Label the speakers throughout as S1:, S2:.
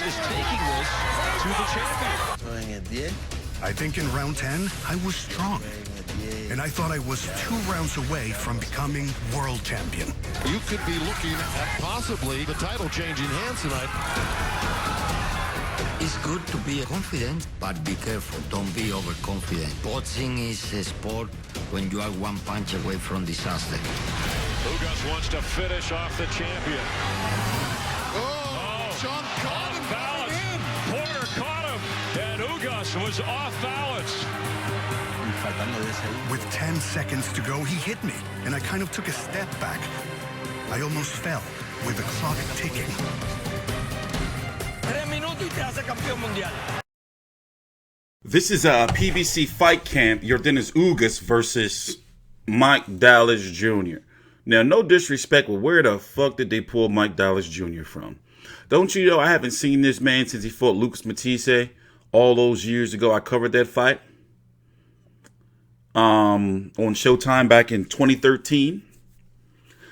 S1: is taking this to the champion.
S2: I think in round 10, I was strong. And I thought I was 2 rounds away from becoming world champion.
S3: You could be looking at possibly the title changing hands tonight.
S4: It's good to be confident, but be careful. Don't be overconfident. Boxing is a sport when you are one punch away from disaster.
S5: Ugas wants to finish off the champion.
S3: Sean caught him.
S5: Balance. Porter caught him, and Ugas was off balance.
S2: With 10 seconds to go, he hit me, and I kind of took a step back. I almost fell with the clock ticking.
S4: 3 minutos y te hace campeón mundial.
S6: This is a PBC Fight Camp, Yordenis Ugas versus Mike Dallas Jr. Now, no disrespect, but where the fuck did they pull Mike Dallas Jr. from? Don't you know I haven't seen this man since he fought Lucas Matisse all those years ago. I covered that fight on Showtime back in 2013.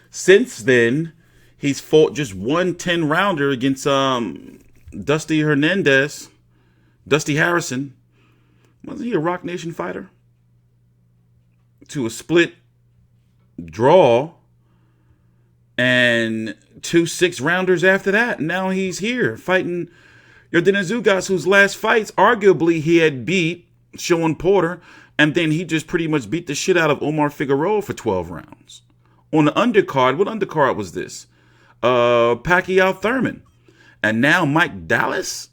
S6: Since then, he's fought just one 10-rounder against Dusty Harrison. Wasn't he a Rock Nation fighter? To a split draw and 2 6-rounders after that. Now he's here fighting Yordenis Ugas, whose last fights, arguably, he had beat Sean Porter, and then he just pretty much beat the shit out of Omar Figueroa for 12 rounds. On the undercard, what undercard was this? Pacquiao Thurman. And now Mike Dallas?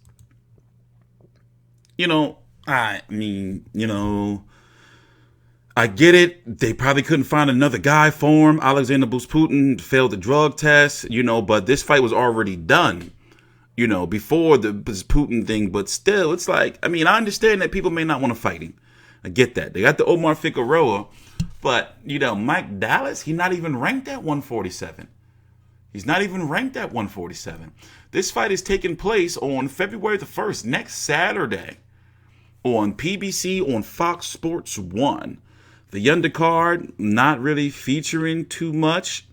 S6: I get it. They probably couldn't find another guy for him. Alexander Putin failed the drug test, but this fight was already done, before this Putin thing. But still, it's like, I understand that people may not want to fight him. I get that. They got the Omar Figueroa, but, Mike Dallas, he's not even ranked at 147. He's not even ranked at 147. This fight is taking place on February the 1st, next Saturday, on PBC on FOX Sports 1. The undercard, not really featuring too much,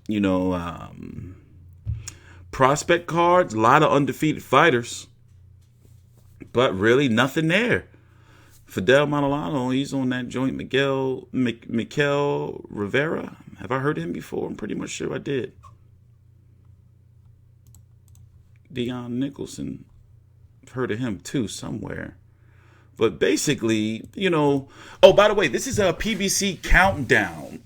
S6: prospect cards, a lot of undefeated fighters, but really nothing there. Fidel Manolano, he's on that joint. Mikel Rivera. Have I heard him before? I'm pretty much sure I did. Dion Nicholson. I've heard of him too somewhere. But basically, oh, by the way, this is a PBC countdown.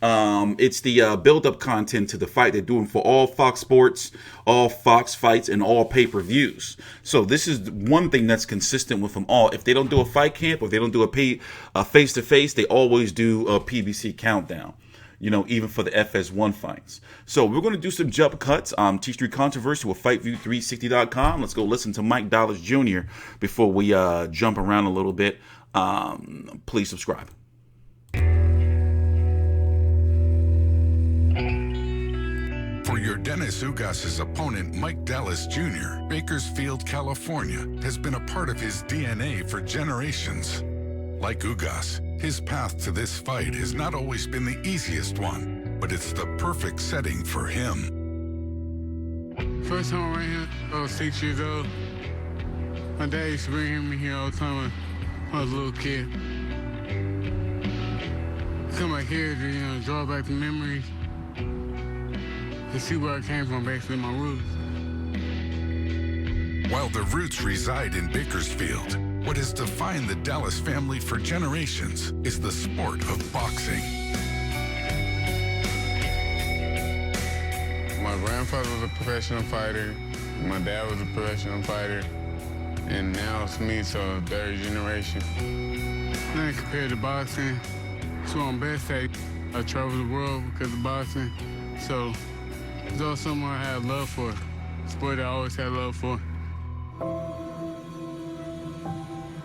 S6: It's the build-up content to the fight they're doing for all Fox Sports, all Fox fights, and all pay-per-views. So this is one thing that's consistent with them all. If they don't do a fight camp or if they don't do a face-to-face, they always do a PBC countdown. Even for the FS1 fights. So we're going to do some jump cuts. TstreeT Controversy with FightView360.com. Let's go listen to Mike Dallas Jr. before we jump around a little bit. Please subscribe.
S2: For Yordenis Ugas' opponent, Mike Dallas Jr., Bakersfield, California, has been a part of his DNA for generations. Like Ugas, his path to this fight has not always been the easiest one, but it's the perfect setting for him.
S7: First time right here, I was 6 years old. My dad used to bring him here all the time when I was a little kid. Come back here to, draw back the memories, to see where I came from, basically my roots.
S2: While the roots reside in Bakersfield, what has defined the Dallas family for generations is the sport of boxing.
S7: My grandfather was a professional fighter. My dad was a professional fighter. And now it's me, so third generation. Then compared to boxing, it's what I'm best at. I travel the world because of boxing. So it's also something I had love for. Sport I always had love for.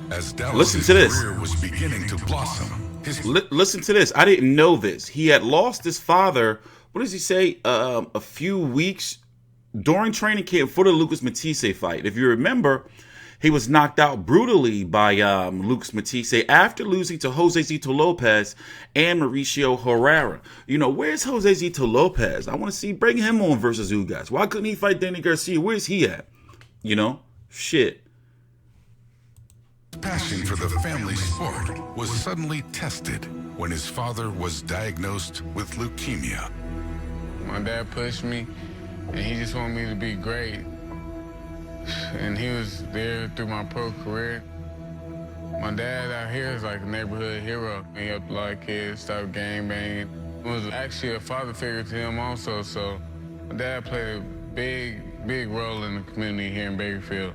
S2: As Dallas' career was beginning to blossom,
S6: listen to this. I didn't know this. He had lost his father, what does he say, a few weeks during training camp for the Lucas Matisse fight. If you remember, he was knocked out brutally by Lucas Matisse after losing to Jose Zito Lopez and Mauricio Herrera. Where's Jose Zito Lopez? I want to bring him on versus Ugas. Why couldn't he fight Danny Garcia? Where's he at? Shit.
S2: Passion for the family sport was suddenly tested when his father was diagnosed with leukemia.
S7: My dad pushed me, and he just wanted me to be great. And he was there through my pro career. My dad out here is like a neighborhood hero. He helped a lot of kids stop gang banging. I was actually a father figure to him also, so my dad played a big role in the community here in Bakersfield.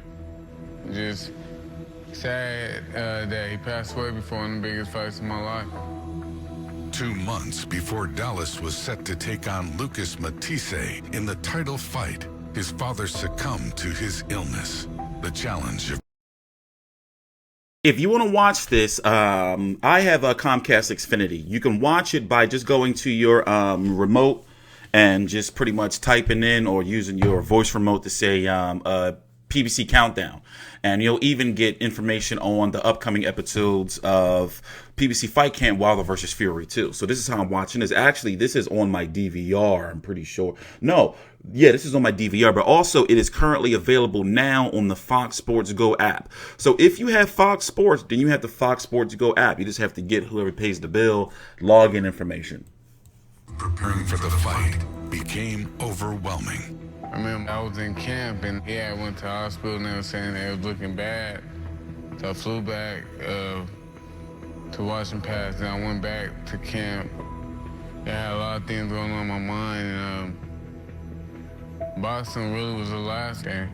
S7: Just sad that he passed away before one of the biggest fights of my life.
S2: 2 months before Dallas was set to take on Lucas Matisse in the title fight, his father succumbed to his illness. The challenge of...
S6: If you want to watch this, I have a Comcast Xfinity. You can watch it by just going to your remote and just pretty much typing in or using your voice remote to say PBC Countdown. And you'll even get information on the upcoming episodes of PBC Fight Camp Wilder versus Fury 2. So this is how I'm watching this. Actually, this is on my DVR, I'm pretty sure. No, yeah, this is on my DVR, but also it is currently available now on the Fox Sports Go app. So if you have Fox Sports, then you have the Fox Sports Go app. You just have to get whoever pays the bill, login information.
S2: Preparing for the fight became overwhelming.
S7: I remember I was in camp, and I went to the hospital, and they were saying that it was looking bad. So I flew back to Washington Pass, and I went back to camp. I had a lot of things going on in my mind, and boxing really was the last game.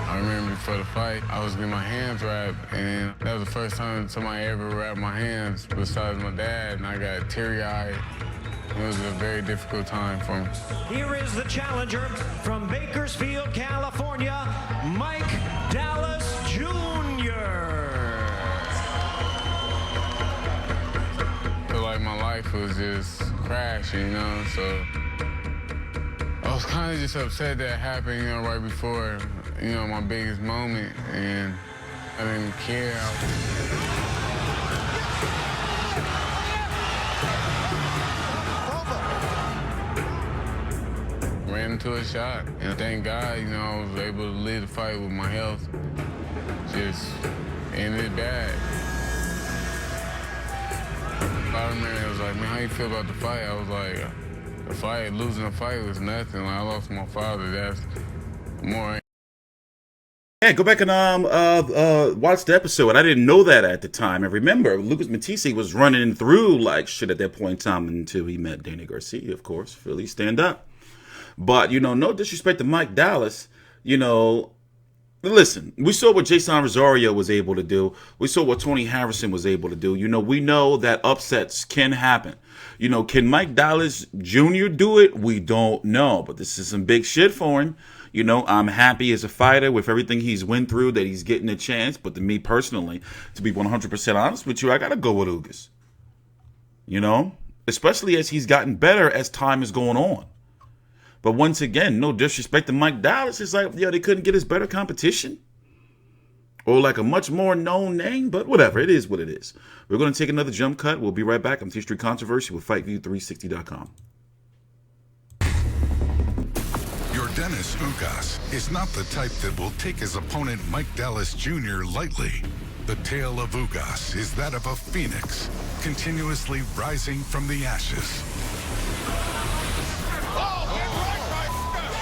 S7: I remember before the fight, I was getting my hands wrapped, and that was the first time somebody ever wrapped my hands besides my dad, and I got teary-eyed. It was a very difficult time for me.
S8: Here is the challenger from Bakersfield, California, Mike Dallas Jr.
S7: I feel like my life was just crashing, so I was kind of just upset that happened, right before, my biggest moment, and I didn't care. Ran into a shot, and thank God, I was able to lead the fight with my health. Just ended bad. A lot of men was like, man, how you feel about the fight? I was like, losing a fight was nothing. Like, I lost my father, that's more.
S6: Yeah, go back and watch the episode. I didn't know that at the time. And remember, Lucas Matisse was running through like shit at that point in time until he met Danny Garcia, of course. Philly, stand up. But, no disrespect to Mike Dallas, listen, we saw what Jason Rosario was able to do. We saw what Tony Harrison was able to do. We know that upsets can happen. Can Mike Dallas Jr. do it? We don't know. But this is some big shit for him. I'm happy as a fighter with everything he's went through that he's getting a chance. But to me personally, to be 100% honest with you, I got to go with Ugas. Especially as he's gotten better as time is going on. But once again, no disrespect to Mike Dallas. It's like, they couldn't get us better competition. Or like a much more known name. But whatever, it is what it is. We're going to take another jump cut. We'll be right back. I'm TstreeT Controversy with FightView360.com.
S2: Yordenis Ugas is not the type that will take his opponent Mike Dallas Jr. lightly. The tale of Ugas is that of a phoenix, continuously rising from the ashes.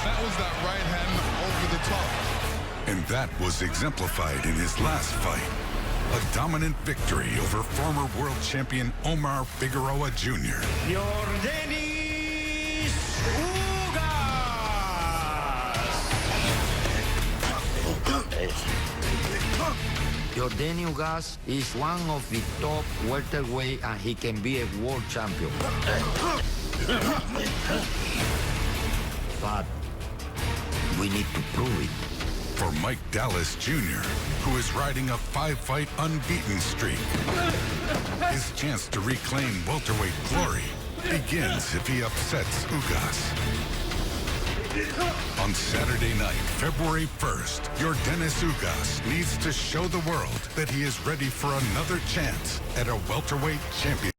S3: That was that right hand over the top.
S2: And that was exemplified in his last fight. A dominant victory over former world champion Omar Figueroa Jr.
S8: Yordenis Ugas.
S4: Yordenis Ugas is one of the top welterweight, and he can be a world champion. But we need to prove it.
S2: For Mike Dallas Jr., who is riding a 5-fight unbeaten streak, his chance to reclaim welterweight glory begins if he upsets Ugas. On Saturday night, February 1st, Yordenis Ugas needs to show the world that he is ready for another chance at a welterweight championship.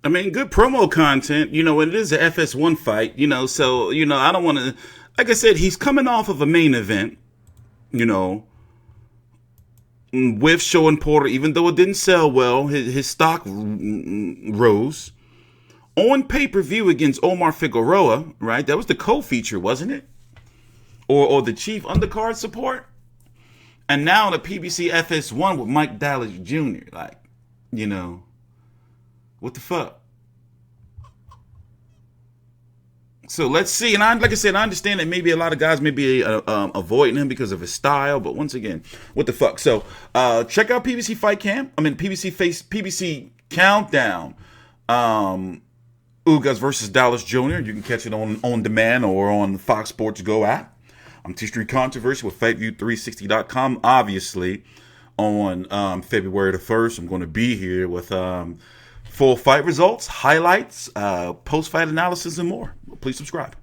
S6: I mean, good promo content, and it is a FS1 fight, so, I don't want to, like I said, he's coming off of a main event, you know, with Show and Porter. Even though it didn't sell well, his stock rose. On pay-per-view against Omar Figueroa, right? That was the co-feature, wasn't it? Or the chief undercard support. And now the PBC FS1 with Mike Dallas Jr. Like, you know, what the fuck? So let's see. And like I said, I understand that maybe a lot of guys may be avoiding him because of his style. But once again, what the fuck? So check out PBC Fight Camp. PBC Countdown. Ugas versus Dallas Jr. You can catch it on demand or on Fox Sports Go app. I'm TstreeT Controversy with FightView360.com. Obviously, on February the 1st, I'm going to be here with full fight results, highlights, post-fight analysis, and more. Please subscribe.